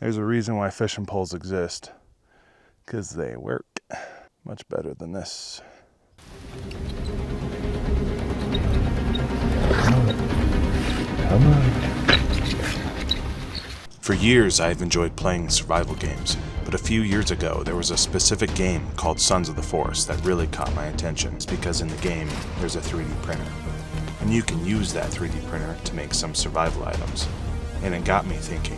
There's a reason why fishing poles exist, because they work much better than this. For years, I've enjoyed playing survival games, but a few years ago, there was a specific game called Sons of the Forest that really caught my attention. It's because in the game, there's a 3D printer, and you can use that 3D printer to make some survival items. And it got me thinking,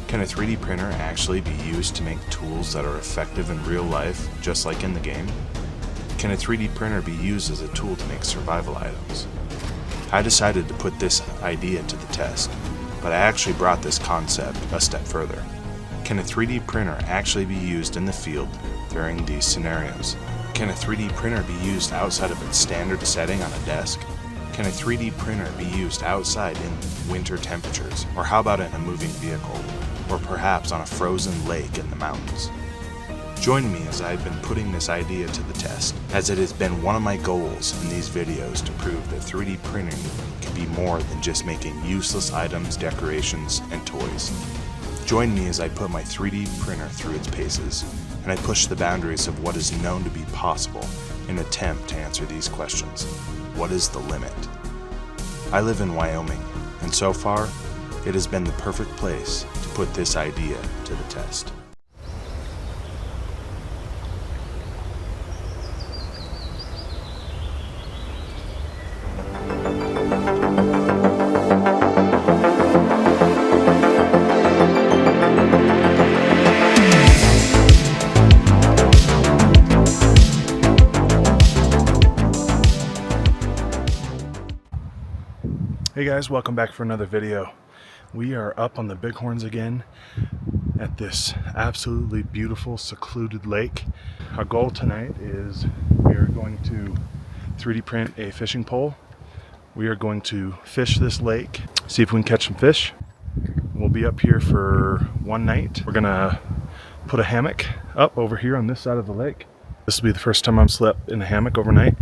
can a 3D printer actually be used to make tools that are effective in real life, just like in the game? Can a 3D printer be used as a tool to make survival items? I decided to put this idea to the test, but I actually brought this concept a step further. Can a 3D printer actually be used in the field during these scenarios? Can a 3D printer be used outside of its standard setting on a desk? Can a 3D printer be used outside in winter temperatures? Or how about in a moving vehicle? Or perhaps on a frozen lake in the mountains? Join me as I've been putting this idea to the test, as it has been one of my goals in these videos to prove that 3D printing can be more than just making useless items, decorations, and toys. Join me as I put my 3D printer through its paces, and I push the boundaries of what is known to be possible in an attempt to answer these questions. What is the limit? I live in Wyoming, and so far, it has been the perfect place to put this idea to the test. Hey guys, welcome back for another video. We are up on the Bighorns again at this absolutely beautiful secluded lake. Our goal tonight is we are going to 3D print a fishing pole. We are going to fish this lake, see if we can catch some fish. We'll be up here for one night. We're gonna put a hammock up over here on this side of the lake. This will be the first time I've slept in a hammock overnight.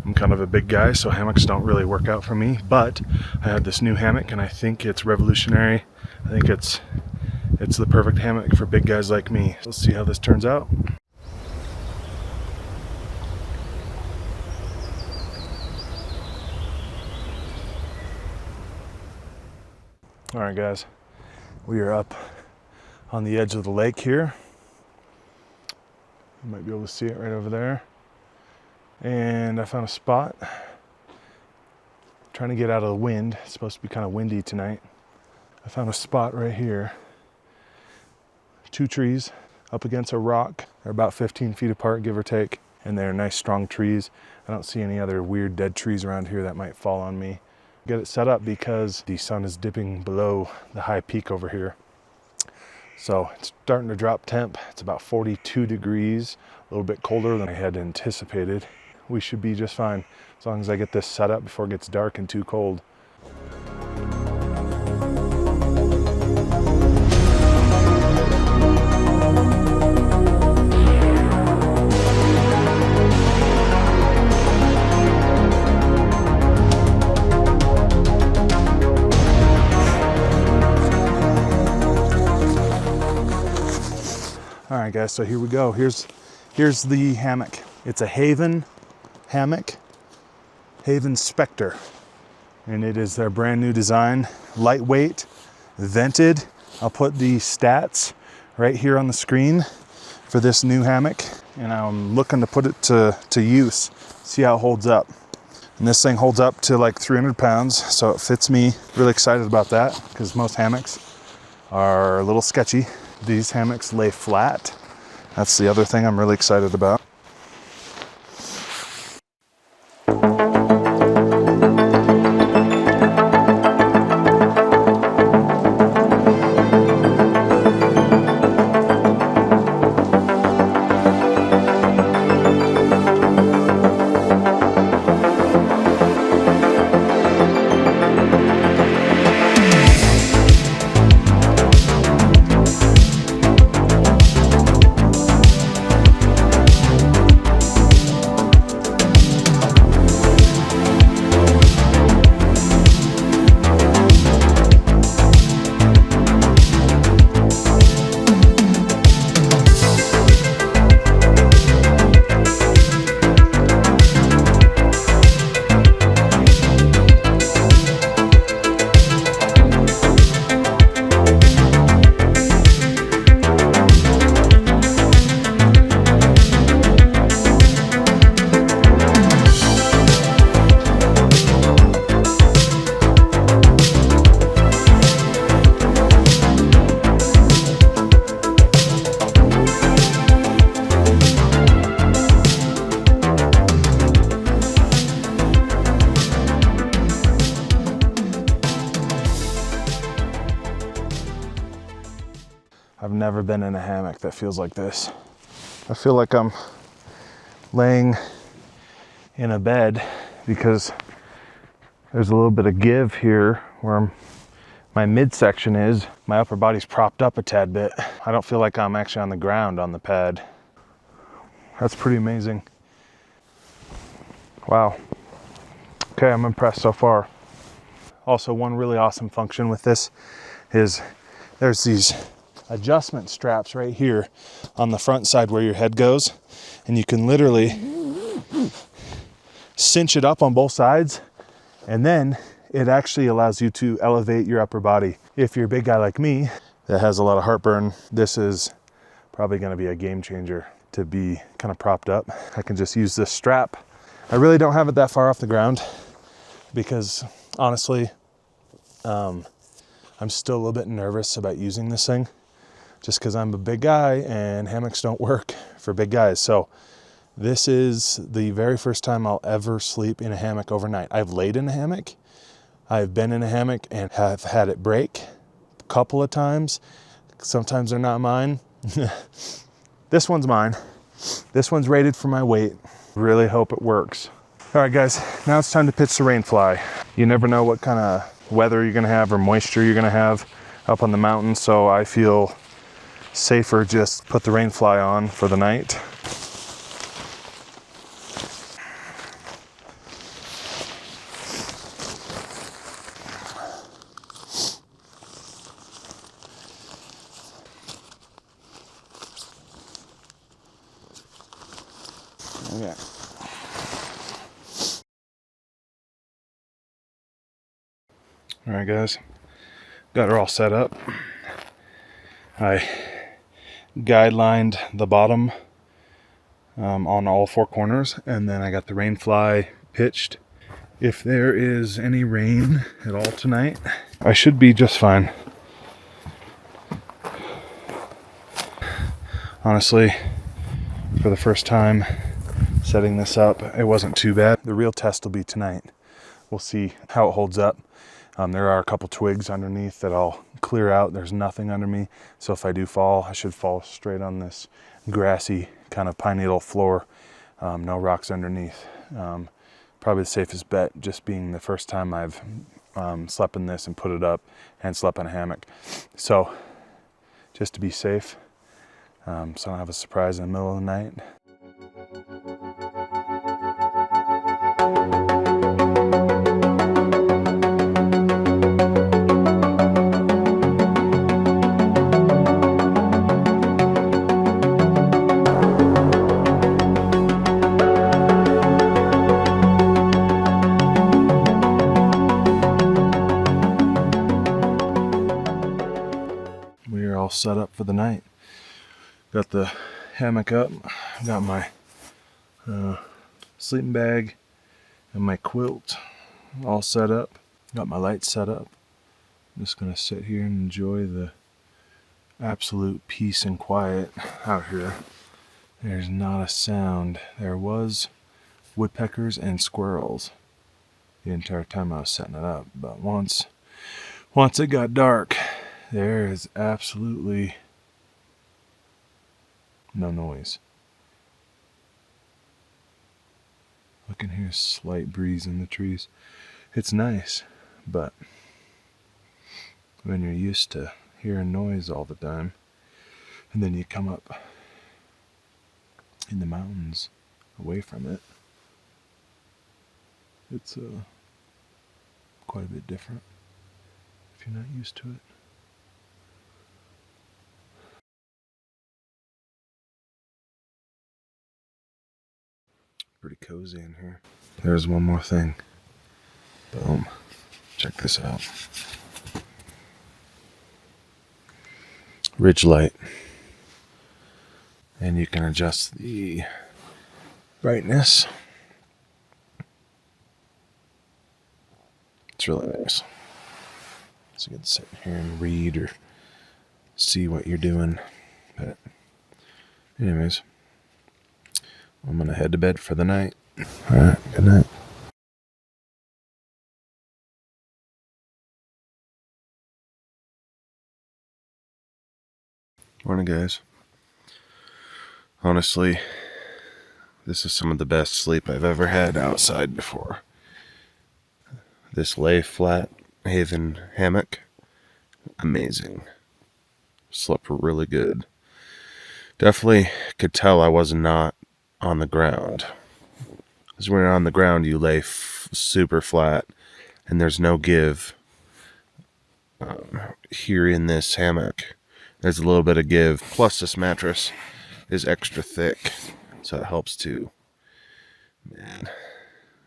I'm kind of a big guy, so hammocks don't really work out for me, but I have this new hammock and I think it's revolutionary. I think it's the perfect hammock for big guys like me. Let's see how this turns out. All right guys, we are up on the edge of the lake here. You might be able to see it right over there. And I found a spot. Trying to get out of the wind. It's supposed to be kind of windy tonight. I found a spot right here. 2 trees up against a rock. They're about 15 feet apart, give or take. And they're nice, strong trees. I don't see any other weird dead trees around here that might fall on me. Get it set up because the sun is dipping below the high peak over here. So it's starting to drop temp. It's about 42 degrees, a little bit colder than I had anticipated. We should be just fine as long as I get this set up before it gets dark and too cold. All right guys, so here we go. Here's the hammock. It's a Haven hammock, Haven Spectre, and it is their brand new design, lightweight, vented. I'll put the stats right here on the screen for this new hammock, and I'm looking to put it to use, see how it holds up. And this thing holds up to like 300 pounds, so it fits me. Really excited about that because most hammocks are a little sketchy. These hammocks lay flat. That's the other thing I'm really excited about. never been in a hammock that feels like this. I feel like I'm laying in a bed because there's a little bit of give here where my midsection is. My upper body's propped up a tad bit. I don't feel like I'm actually on the ground on the pad. That's pretty amazing. Wow. Okay, I'm impressed so far. Also, one really awesome function with this is there's these adjustment straps right here on the front side where your head goes, and you can literally cinch it up on both sides, and then it actually allows you to elevate your upper body. If you're a big guy like me that has a lot of heartburn, this is probably going to be a game changer to be kind of propped up. I can just use this strap. I really don't have it that far off the ground because honestly, I'm still a little bit nervous about using this thing just because I'm a big guy and hammocks don't work for big guys. So this is the very first time I'll ever sleep in a hammock overnight. I've laid in a hammock. I've been in a hammock and have had it break a couple of times. Sometimes they're not mine. This one's mine. This one's rated for my weight. Really hope it works. All right, guys, now it's time to pitch the rain fly. You never know what kind of weather you're gonna have or moisture you're gonna have up on the mountain, so I feel safer just put the rain fly on for the night. Okay. All right, guys, got her all set up. I guidelined the bottom on all four corners, and then I got the rain fly pitched. If there is any rain at all tonight, I should be just fine. Honestly, for the first time setting this up, it wasn't too bad. The real test will be tonight. We'll see how it holds up. There are a couple twigs underneath that I'll clear out. There's nothing under me, so if I do fall, I should fall straight on this grassy kind of pine needle floor. No rocks underneath. Probably the safest bet, just being the first time I've slept in this and put it up and slept in a hammock. So just to be safe, so I don't have a surprise in the middle of the night. We are all set up for the night. Got the hammock up, got my sleeping bag and my quilt all set up, got my lights set up. I'm just gonna sit here and enjoy the absolute peace and quiet out here. There's not a sound. There was woodpeckers and squirrels the entire time I was setting it up, but once it got dark, there is absolutely no noise. I can hear a slight breeze in the trees. It's nice, but when you're used to hearing noise all the time, and then you come up in the mountains away from it, it's quite a bit different if you're not used to it. Pretty cozy in here. There's one more thing. Boom. Check this out. Ridge light. And you can adjust the brightness. It's really nice. So you can sit here and read or see what you're doing. But anyways, I'm gonna head to bed for the night. Alright, good night. Morning, guys. Honestly, this is some of the best sleep I've ever had outside before. This lay flat haven hammock, amazing. Slept really good. Definitely could tell I was not on the ground. Because when you're on the ground, you lay super flat, and there's no give. Here in this hammock, there's a little bit of give. Plus, this mattress is extra thick, so it helps too. Man.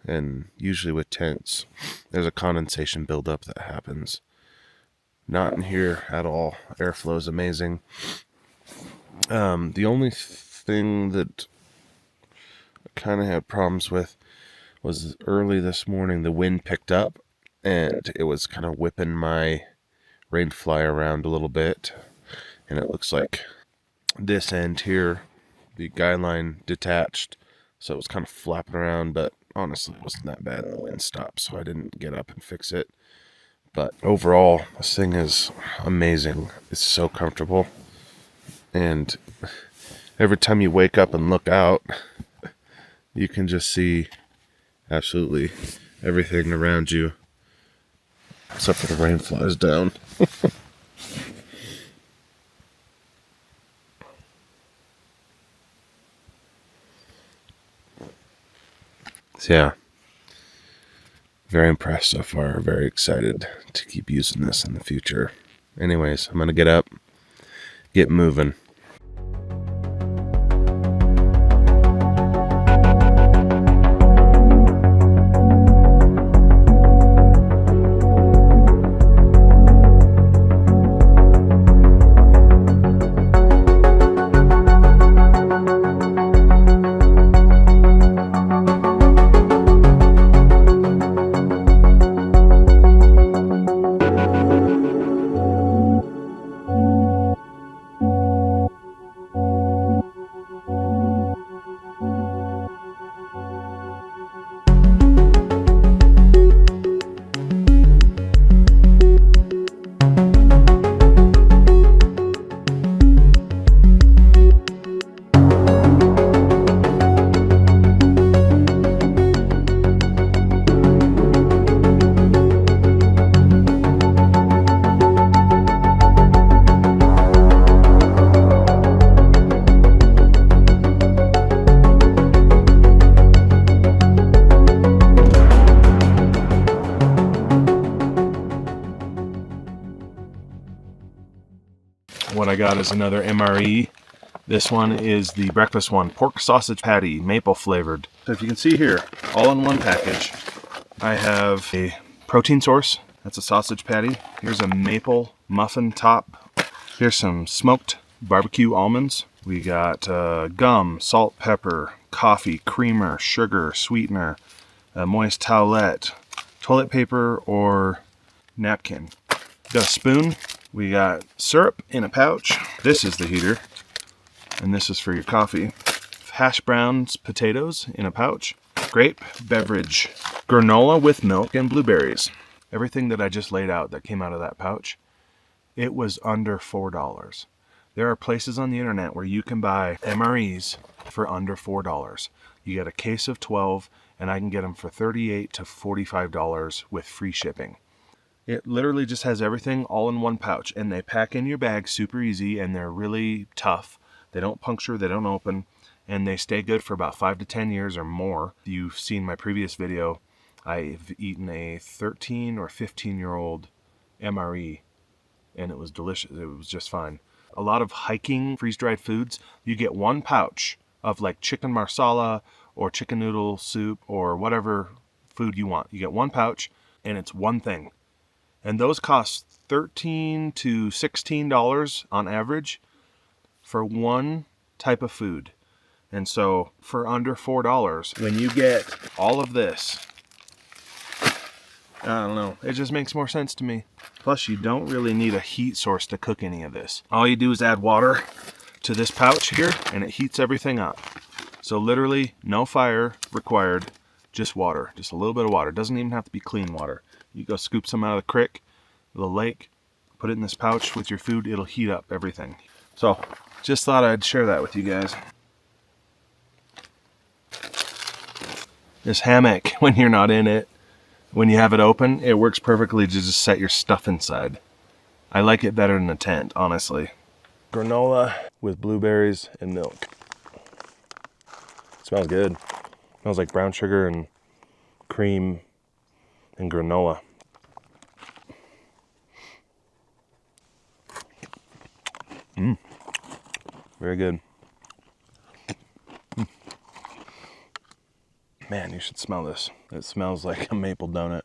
And usually with tents, there's a condensation buildup that happens. Not in here at all. Airflow is amazing. The only thing that I kind of had problems with was early this morning the wind picked up and it was kind of whipping my rain fly around a little bit, and it looks like this end here, the guy line detached, so it was kind of flapping around, but honestly it wasn't that bad, and the wind stopped, so I didn't get up and fix it. But overall, this thing is amazing. It's so comfortable, and every time you wake up and look out, you can just see absolutely everything around you, except for the rain flies down. So yeah, very impressed so far. Very excited to keep using this in the future. Anyways, I'm gonna get up, get moving. What I got is another MRE. This one is the breakfast one, pork sausage patty, maple flavored. So if you can see here, all in one package, I have a protein source. That's a sausage patty. Here's a maple muffin top. Here's some smoked barbecue almonds. We got gum, salt, pepper, coffee, creamer, sugar, sweetener, a moist towelette, toilet paper or napkin. Got a spoon. We got syrup in a pouch. This is the heater, and this is for your coffee. Hash browns, potatoes in a pouch. Grape beverage, granola with milk and blueberries. Everything that I just laid out that came out of that pouch, it was under $4. There are places on the internet where you can buy MREs for under $4. You get a case of 12, and I can get them for $38 to $45 with free shipping. It literally just has everything all in one pouch, and they pack in your bag super easy, and they're really tough. They don't puncture, they don't open, and they stay good for about 5 to 10 years or more. If you've seen my previous video, I've eaten a 13 or 15-year-old MRE, and it was delicious. It was just fine. A lot of hiking freeze-dried foods, you get one pouch of like chicken marsala or chicken noodle soup or whatever food you want. You get one pouch, and it's one thing. And those cost $13 to $16 on average for one type of food. And so for under $4, when you get all of this, I don't know, it just makes more sense to me. Plus, you don't really need a heat source to cook any of this. All you do is add water to this pouch here, and it heats everything up. So literally no fire required, just water, just a little bit of water. It doesn't even have to be clean water. You go scoop some out of the creek, the lake, put it in this pouch with your food, it'll heat up everything. So just thought I'd share that with you guys. This hammock, when you're not in it, when you have it open, it works perfectly to just set your stuff inside. I like it better than a tent, honestly. Granola with blueberries and milk. Smells good. Smells like brown sugar and cream and granola. Very good. Man, you should smell this. It smells like a maple donut.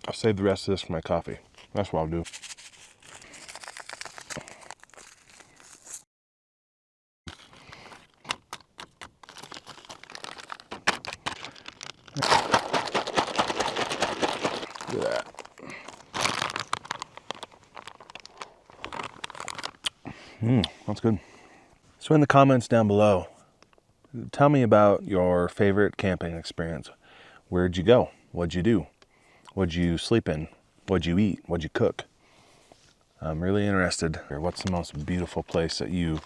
I'll save the rest of this for my coffee. That's what I'll do. Look at that. That's good. So in the comments down below, tell me about your favorite camping experience. Where'd you go? What'd you do? What'd you sleep in? What'd you eat? What'd you cook? I'm really interested. What's the most beautiful place that you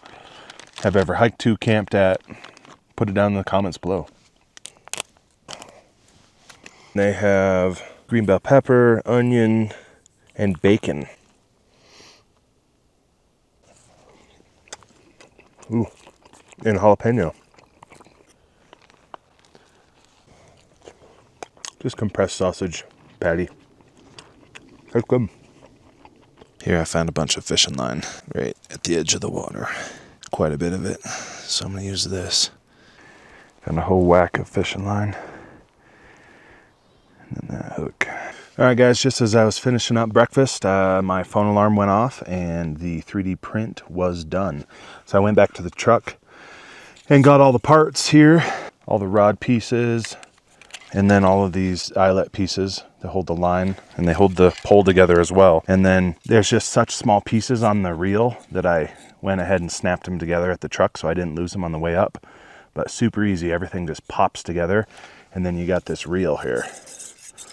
have ever hiked to, camped at? Put it down in the comments below. They have green bell pepper, onion, and bacon. Ooh, and jalapeno. Just compressed sausage patty. That's good. Here I found a bunch of fishing line right at the edge of the water. Quite a bit of it. So I'm going to use this. Found a whole whack of fishing line. And then that hook. Alright guys, just as I was finishing up breakfast, my phone alarm went off and the 3D print was done. So I went back to the truck and got all the parts here, all the rod pieces, and then all of these eyelet pieces to hold the line, and they hold the pole together as well. And then there's just such small pieces on the reel that I went ahead and snapped them together at the truck so I didn't lose them on the way up. But super easy, everything just pops together, and then you got this reel here.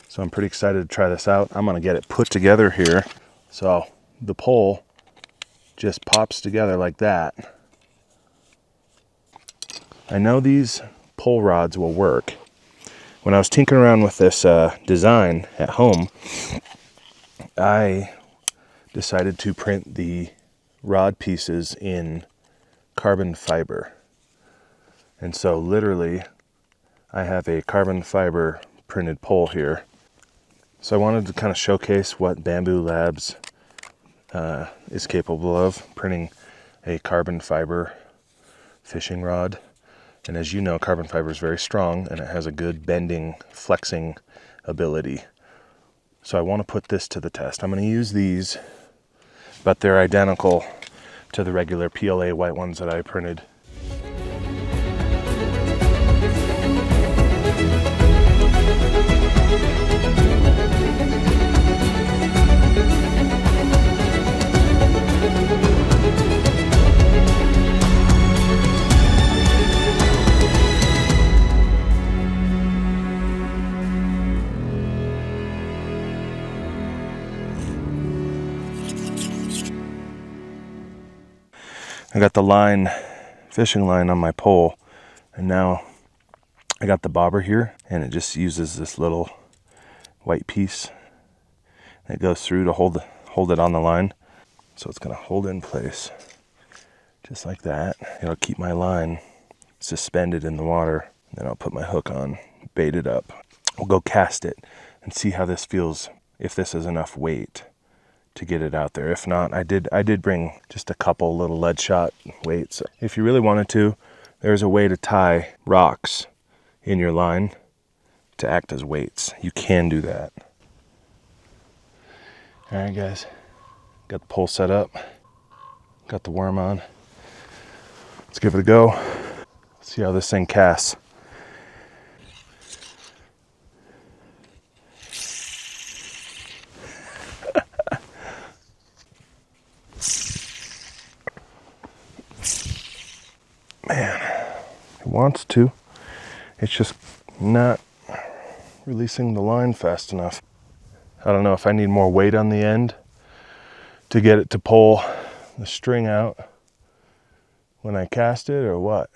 So I'm pretty excited to try this out. I'm gonna get it put together here. So the pole just pops together like that. I know these pole rods will work. When I was tinkering around with this design at home, I decided to print the rod pieces in carbon fiber. And so literally, I have a carbon fiber printed pole here. So I wanted to kind of showcase what Bambu Labs is capable of, printing a carbon fiber fishing rod. And as you know, carbon fiber is very strong and it has a good bending, flexing ability. So I want to put this to the test. I'm going to use these, but they're identical to the regular PLA white ones that I printed. I got the line, fishing line on my pole, and now I got the bobber here, and it just uses this little white piece that goes through to hold it on the line. So it's gonna hold in place just like that. It'll keep my line suspended in the water. Then I'll put my hook on, bait it up. We'll go cast it and see how this feels, if this is enough weight to get it out there. If not, I did bring just a couple little lead shot weights. If you really wanted to, there's a way to tie rocks in your line to act as weights. You can do that. All right, guys, got the pole set up, got the worm on. Let's give it a go. See how this thing casts. Man, it wants to. It's just not releasing the line fast enough. I don't know if I need more weight on the end to get it to pull the string out when I cast it or what.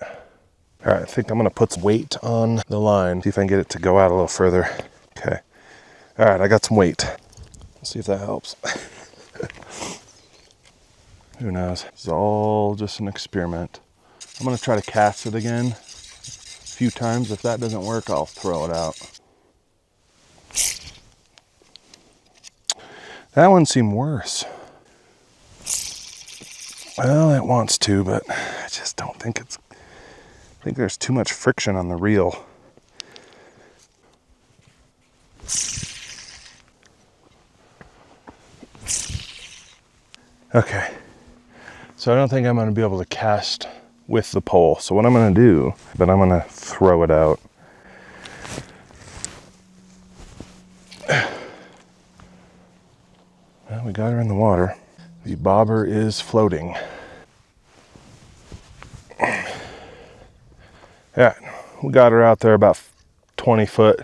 All right, I think I'm gonna put some weight on the line, see if I can get it to go out a little further. Okay. All right, I got some weight. Let's see if that helps. Who knows? It's all just an experiment. I'm gonna try to cast it again a few times. If that doesn't work, I'll throw it out. That one seemed worse. Well, it wants to, but I just don't think it's... I think there's too much friction on the reel. Okay. So I don't think I'm going to be able to cast with the pole. So what I'm going to do, but I'm going to throw it out. Well, we got her in the water. The bobber is floating. Yeah, we got her out there about 20 foot.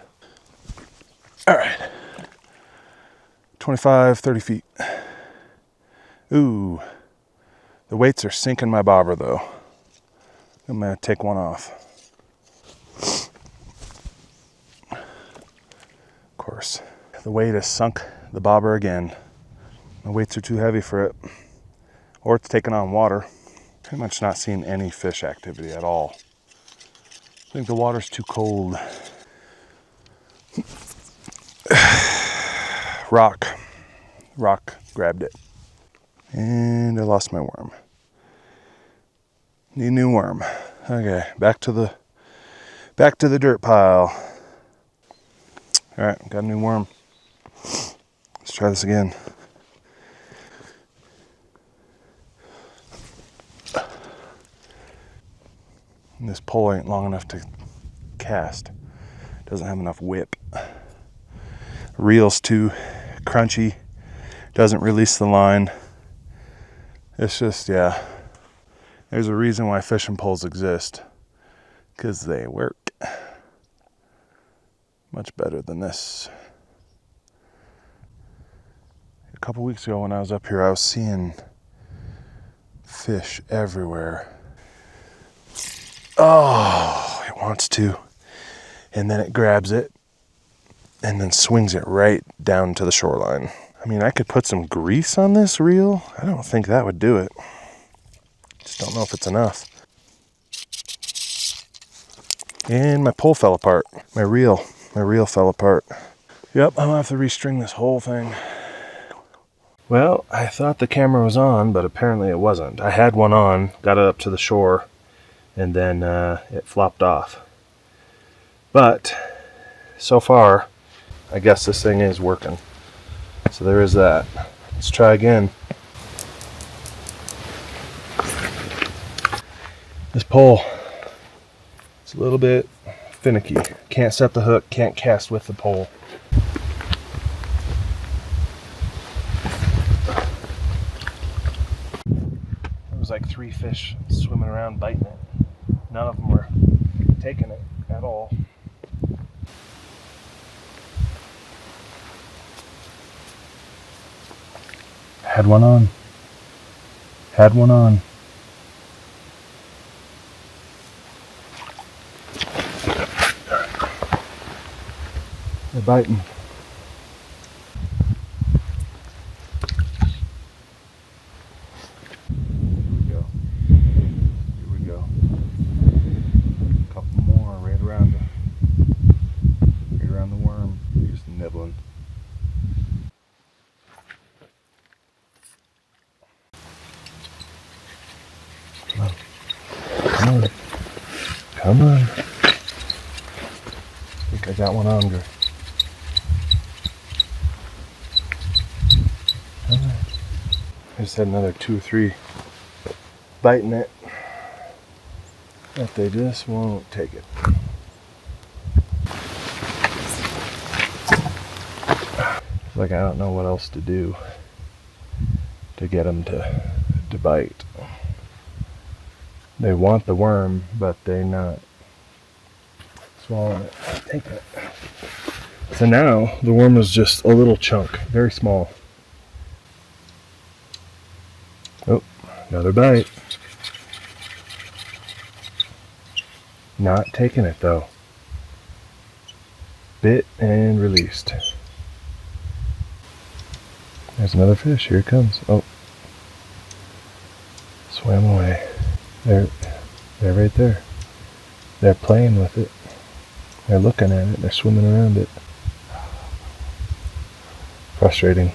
All right. 25, 30 feet. Ooh. The weights are sinking my bobber though. I'm gonna take one off. Of course, the weight has sunk the bobber again. My weights are too heavy for it. Or it's taking on water. Pretty much not seeing any fish activity at all. I think the water's too cold. Rock grabbed it. And I lost my worm. Need a new worm. Okay, back to the dirt pile. All right, got a new worm. Let's try this again. And this pole ain't long enough to cast. Doesn't have enough whip. Reel's too crunchy. Doesn't release the line. It's just, yeah. There's a reason why fishing poles exist. Because they work. Much better than this. A couple weeks ago when I was up here, I was seeing fish everywhere. Oh, it wants to. And then it grabs it and then swings it right down to the shoreline. I mean, I could put some grease on this reel. I don't think that would do it. Just don't know if it's enough. And my pole fell apart. My reel fell apart. Yep, I'm gonna have to restring this whole thing. Well, I thought the camera was on, but apparently it wasn't. I had one on, got it up to the shore, and then it flopped off. But so far, I guess this thing is working. So there is that. Let's try again. This pole, it's a little bit finicky. Can't set the hook, can't cast with the pole. There was like 3 fish swimming around biting it. None of them were taking it at all. Had one on. They're biting. Here we go. A couple more right around the worm. Just nibbling. Come on. I think I got one on her. I just had another 2 or 3 biting it, but they just won't take it. It's like I don't know what else to do to get them to bite. They want the worm, but they're not swallowing it. Take it. So now the worm was just a little chunk, very small. Oh, another bite. Not taking it though. Bit and released. There's another fish. Here it comes. Oh, swam away. They're right there. They're playing with it. They're looking at it. They're swimming around it. Frustrating.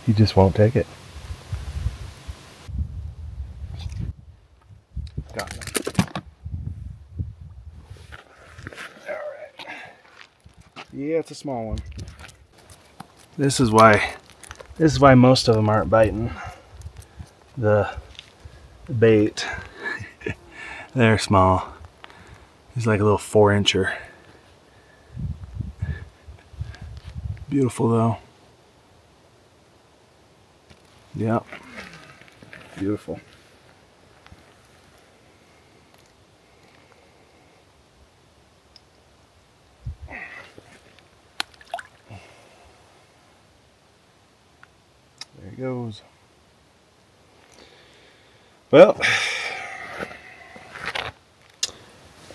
He just won't take it. Got him. Alright. Yeah, it's a small one. This is why most of them aren't biting the bait. They're small. He's like a little 4-incher. Beautiful though. Yep. Beautiful. There he goes. Well,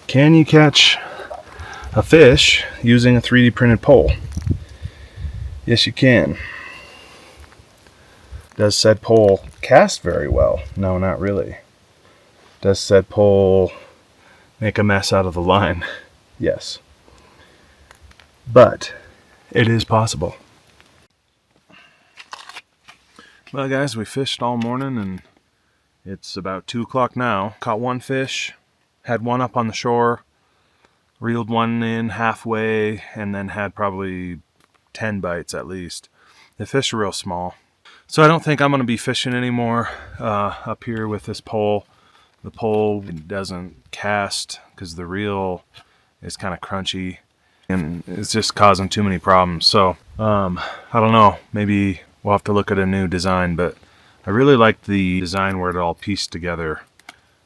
can you catch a fish using a 3D printed pole? Yes, you can. Does said pole cast very well? No, not really. Does said pole make a mess out of the line? Yes. But it is possible. Well, guys, we fished all morning and it's about 2 o'clock now. Caught one fish, had one up on the shore, reeled one in halfway, and then had probably 10 bites at least. The fish are real small. So I don't think I'm going to be fishing anymore up here with this pole. The pole doesn't cast because the reel is kind of crunchy and it's just causing too many problems. So I don't know, maybe we'll have to look at a new design, but I really like the design where it all pieced together.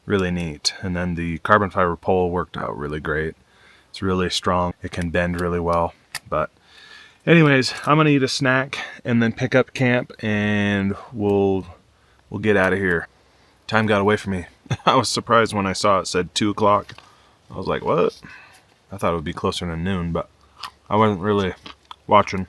Really neat. And then the carbon fiber pole worked out really great. It's really strong. It can bend really well. But anyways, I'm gonna eat a snack and then pick up camp and we'll get out of here. Time got away from me. I was surprised when I saw it said 2 o'clock. I was like, what? I thought it would be closer to noon, but I wasn't really watching.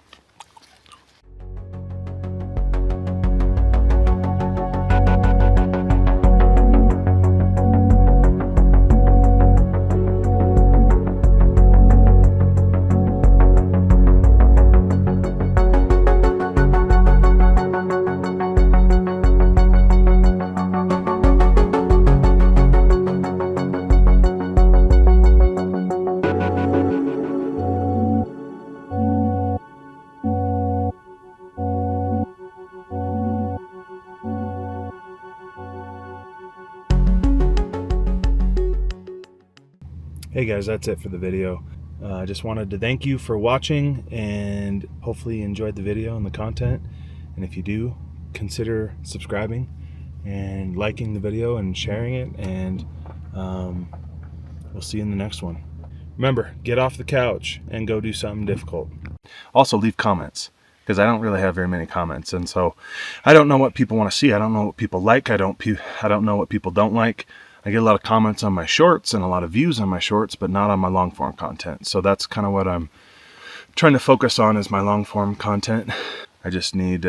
Hey guys, that's it for the video. I just wanted to thank you for watching and hopefully you enjoyed the video and the content. And if you do, consider subscribing and liking the video and sharing it, and we'll see you in the next one. Remember, get off the couch and go do something difficult. Also leave comments, because I don't really have very many comments, and so I don't know what people want to see. I don't know what people like. I don't know what people don't like. I get a lot of comments on my shorts and a lot of views on my shorts, but not on my long form content. So that's kind of what I'm trying to focus on, is my long form content. I just need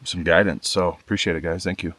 some guidance. So appreciate it, guys. Thank you.